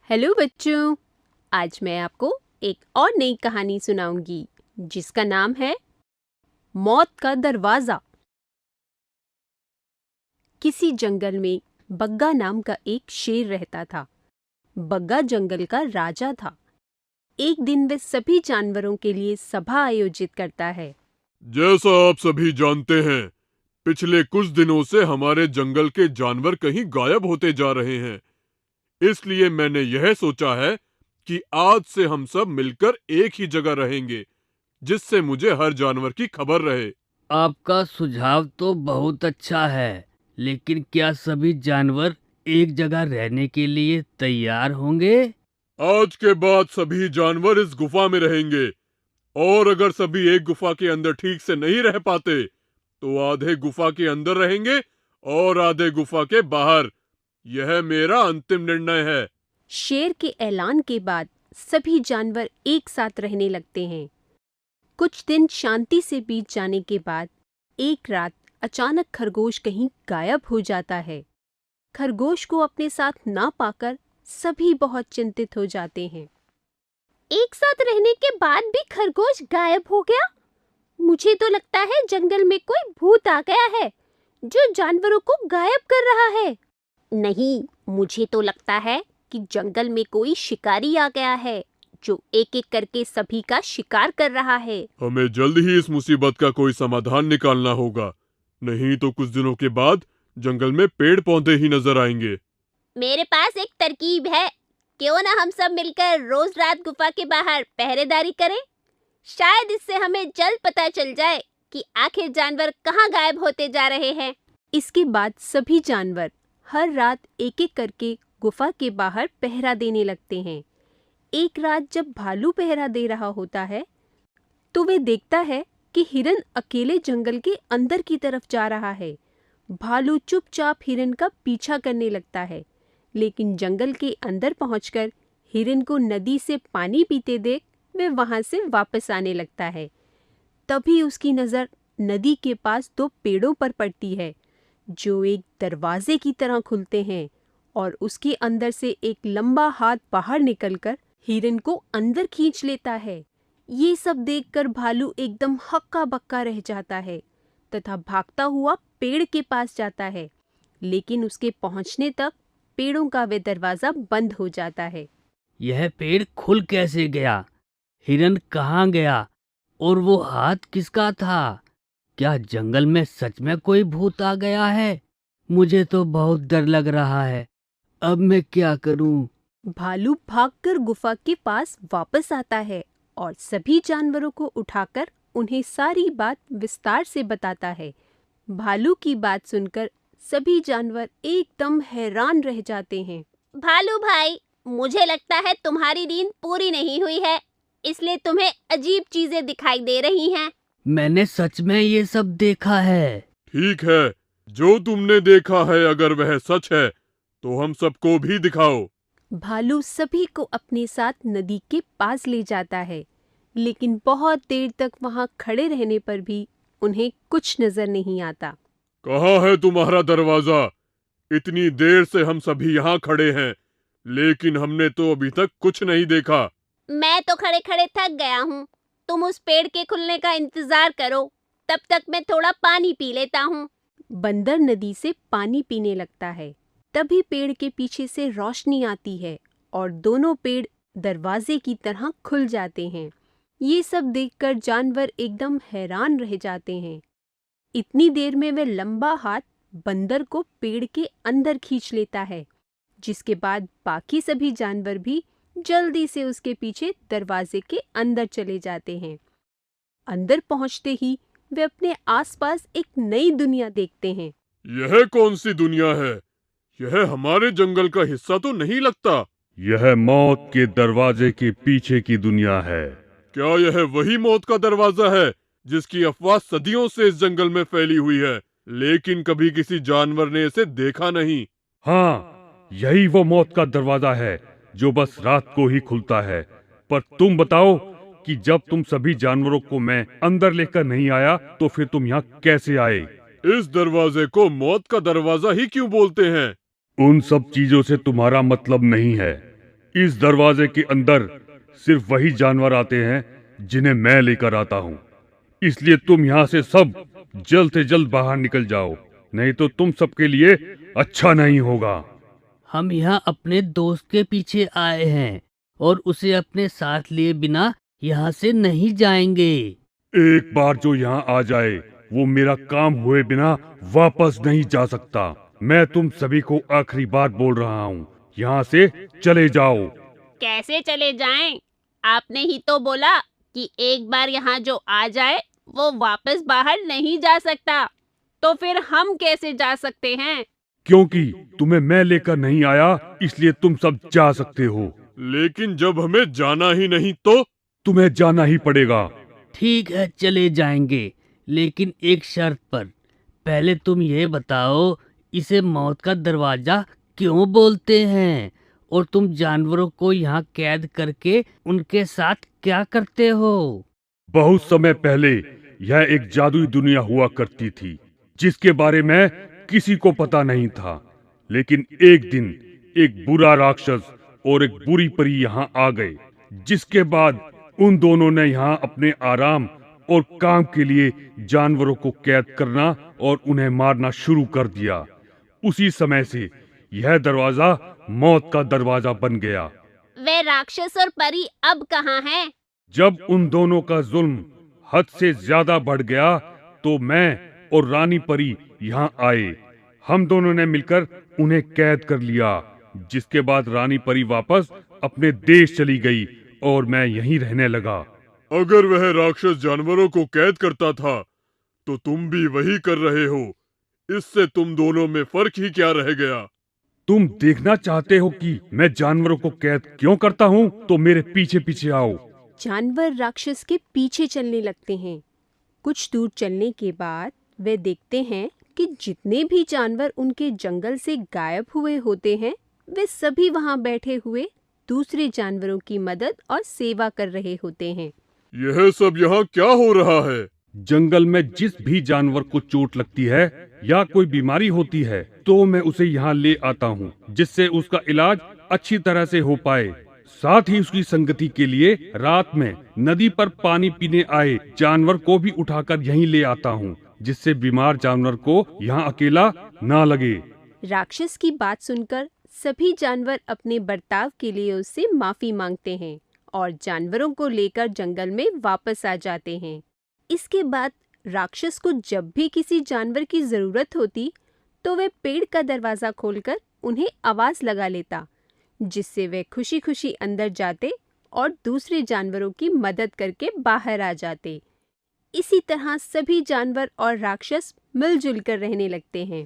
Hello बच्चों, आज मैं आपको एक और नई कहानी सुनाऊंगी जिसका नाम है मौत का दरवाज़ा। किसी जंगल में बग्गा नाम का एक शेर रहता था। बग्गा जंगल का राजा था। एक दिन वह सभी जानवरों के लिए सभा आयोजित करता है। जैसा आप सभी जानते हैं, पिछले कुछ दिनों से हमारे जंगल के जानवर कहीं गायब होते जा रहे हैं। इसलिए मैंने यह सोचा है कि आज से हम सब मिलकर एक ही जगह रहेंगे, जिससे मुझे हर जानवर की खबर रहे। आपका सुझाव तो बहुत अच्छा है, लेकिन क्या सभी जानवर एक जगह रहने के लिए तैयार होंगे? आज के बाद सभी जानवर इस गुफा में रहेंगे, और अगर सभी एक गुफा के अंदर ठीक से नहीं रह पाते, तो आधे गुफा के अंदर रहेंगे और आधे गुफा के बाहर। यह मेरा अंतिम निर्णय है। शेर के ऐलान के बाद सभी जानवर एक साथ रहने लगते हैं। कुछ दिन शांति से बीत जाने के बाद एक रात अचानक खरगोश कहीं गायब हो जाता है। खरगोश को अपने साथ ना पाकर सभी बहुत चिंतित हो जाते हैं। एक साथ रहने के बाद भी खरगोश गायब हो गया। मुझे तो लगता है जंगल में कोई भूत आ गया है जो जानवरों को गायब कर रहा है। नहीं, मुझे तो लगता है कि जंगल में कोई शिकारी आ गया है जो एक एक करके सभी का शिकार कर रहा है। हमें जल्द ही इस मुसीबत का कोई समाधान निकालना होगा, नहीं तो कुछ दिनों के बाद जंगल में पेड़ पौधे ही नजर आएंगे। मेरे पास एक तरकीब है। क्यों ना हम सब मिलकर रोज रात गुफा के बाहर पहरेदारी करें? शायद इससे हमें जल्द पता चल जाए कि आखिर जानवर कहाँ गायब होते जा रहे हैं। इसके बाद सभी जानवर हर रात एक एक करके गुफा के बाहर पहरा देने लगते हैं। एक रात जब भालू पहरा दे रहा होता है, तो वे देखता है कि हिरन अकेले जंगल के अंदर की तरफ जा रहा है। भालू चुपचाप हिरन का पीछा करने लगता है, लेकिन जंगल के अंदर पहुंचकर हिरन को नदी से पानी पीते देख वे वहां से वापस आने लगता है। तभी उसकी नज़र नदी के पास दो पेड़ों पर पड़ती है, जो एक दरवाजे की तरह खुलते हैं, और उसके अंदर से एक लंबा हाथ बाहर निकलकर हिरन को अंदर खींच लेता है। ये सब देखकर भालू एकदम हक्का बक्का रह जाता है तथा भागता हुआ पेड़ के पास जाता है, लेकिन उसके पहुंचने तक पेड़ों का वे दरवाजा बंद हो जाता है। यह पेड़ खुल कैसे गया? हिरन कहाँ गया? और वो हाथ किसका था? क्या जंगल में सच में कोई भूत आ गया है? मुझे तो बहुत डर लग रहा है। अब मैं क्या करूं? भालू भागकर गुफा के पास वापस आता है और सभी जानवरों को उठाकर उन्हें सारी बात विस्तार से बताता है। भालू की बात सुनकर सभी जानवर एकदम हैरान रह जाते हैं। भालू भाई, मुझे लगता है तुम्हारी नींद पूरी नहीं हुई है, इसलिए तुम्हें अजीब चीजें दिखाई दे रही हैं। मैंने सच में ये सब देखा है। ठीक है, जो तुमने देखा है अगर वह सच है, तो हम सबको भी दिखाओ। भालू सभी को अपने साथ नदी के पास ले जाता है, लेकिन बहुत देर तक वहां खड़े रहने पर भी उन्हें कुछ नजर नहीं आता। कहाँ है तुम्हारा दरवाजा? इतनी देर से हम सभी यहाँ खड़े हैं, लेकिन हमने तो अभी तक कुछ नहीं देखा। मैं तो खड़े खड़े थक गया हूँ। तुम उस पेड़ के खुलने का इंतजार करो, तब तक मैं थोड़ा पानी पी लेता हूँ। बंदर नदी से पानी पीने लगता है। तभी पेड़ के पीछे से रोशनी आती है और दोनों पेड़ दरवाजे की तरह खुल जाते हैं। ये सब देखकर जानवर एकदम हैरान रह जाते हैं। इतनी देर में वह लंबा हाथ बंदर को पेड़ के अंदर खींच लेता है, जिसके बाद बाकी सभी जानवर भी जल्दी से उसके पीछे दरवाजे के अंदर चले जाते हैं। अंदर पहुंचते ही वे अपने आसपास एक नई दुनिया देखते हैं। यह कौन सी दुनिया है? यह हमारे जंगल का हिस्सा तो नहीं लगता। यह मौत के दरवाजे के पीछे की दुनिया है। क्या यह वही मौत का दरवाजा है जिसकी अफवाह सदियों से इस जंगल में फैली हुई है, लेकिन कभी किसी जानवर ने इसे देखा नहीं? हाँ, यही वो मौत का दरवाजा है जो बस रात को ही खुलता है। पर तुम बताओ कि जब तुम सभी जानवरों को मैं अंदर लेकर नहीं आया, तो फिर तुम यहाँ कैसे आए? इस दरवाजे को मौत का दरवाजा ही क्यों बोलते हैं? उन सब चीजों से तुम्हारा मतलब नहीं है। इस दरवाजे के अंदर सिर्फ वही जानवर आते हैं जिन्हें मैं लेकर आता हूँ। इसलिए तुम यहाँ से सब जल्द से जल्द बाहर निकल जाओ, नहीं तो तुम सबके लिए अच्छा नहीं होगा। हम यहाँ अपने दोस्त के पीछे आए हैं और उसे अपने साथ लिए बिना यहाँ से नहीं जाएंगे। एक बार जो यहाँ आ जाए वो मेरा काम हुए बिना वापस नहीं जा सकता। मैं तुम सभी को आखिरी बार बोल रहा हूँ, यहाँ से चले जाओ। कैसे चले जाएं? आपने ही तो बोला कि एक बार यहाँ जो आ जाए वो वापस बाहर नहीं जा सकता, तो फिर हम कैसे जा सकते हैं? क्योंकि तुम्हें मैं लेकर नहीं आया, इसलिए तुम सब जा सकते हो। लेकिन जब हमें जाना ही नहीं तो? तुम्हें जाना ही पड़ेगा। ठीक है, चले जाएंगे, लेकिन एक शर्त पर। पहले तुम ये बताओ, इसे मौत का दरवाजा क्यों बोलते हैं? और तुम जानवरों को यहाँ कैद करके उनके साथ क्या करते हो? बहुत समय पहले यह एक जादुई दुनिया हुआ करती थी, जिसके बारे में किसी को पता नहीं था। लेकिन एक दिन एक बुरा राक्षस और एक बुरी परी यहाँ आ गए, जिसके बाद उन दोनों ने यहाँ अपने आराम और काम के लिए जानवरों को कैद करना और उन्हें मारना शुरू कर दिया। उसी समय से यह दरवाजा मौत का दरवाजा बन गया। वे राक्षस और परी अब कहाँ हैं? जब उन दोनों का जुल्म हद से ज्यादा बढ़ गया तो मैं और रानी परी यहाँ आए। हम दोनों ने मिलकर उन्हें कैद कर लिया, जिसके बाद रानी परी वापस अपने देश चली गई और मैं यहीं रहने लगा। अगर वह राक्षस जानवरों को कैद करता था तो तुम भी वही कर रहे हो। इससे तुम दोनों में फर्क ही क्या रह गया? तुम देखना चाहते हो कि मैं जानवरों को कैद क्यों करता हूँ? तो मेरे पीछे पीछे आओ। जानवर राक्षस के पीछे चलने लगते हैं। कुछ दूर चलने के बाद वे देखते हैं कि जितने भी जानवर उनके जंगल से गायब हुए होते हैं, वे सभी वहां बैठे हुए दूसरे जानवरों की मदद और सेवा कर रहे होते हैं। यह सब यहाँ क्या हो रहा है? जंगल में जिस भी जानवर को चोट लगती है या कोई बीमारी होती है तो मैं उसे यहाँ ले आता हूँ, जिससे उसका इलाज अच्छी तरह से हो पाए। साथ ही उसकी संगति के लिए रात में नदी पर पानी पीने आए जानवर को भी उठाकर यहीं ले आता हूँ, जिससे बीमार जानवर को यहाँ अकेला ना लगे। राक्षस की बात सुनकर सभी जानवर अपने बर्ताव के लिए उससे माफी मांगते हैं और जानवरों को लेकर जंगल में वापस आ जाते हैं। इसके बाद राक्षस को जब भी किसी जानवर की जरूरत होती तो वे पेड़ का दरवाजा खोलकर उन्हें आवाज लगा लेता, जिससे वे खुशी खुशी अंदर जाते और दूसरे जानवरों की मदद करके बाहर आ जाते। इसी तरह सभी जानवर और राक्षस मिलजुल कर रहने लगते हैं।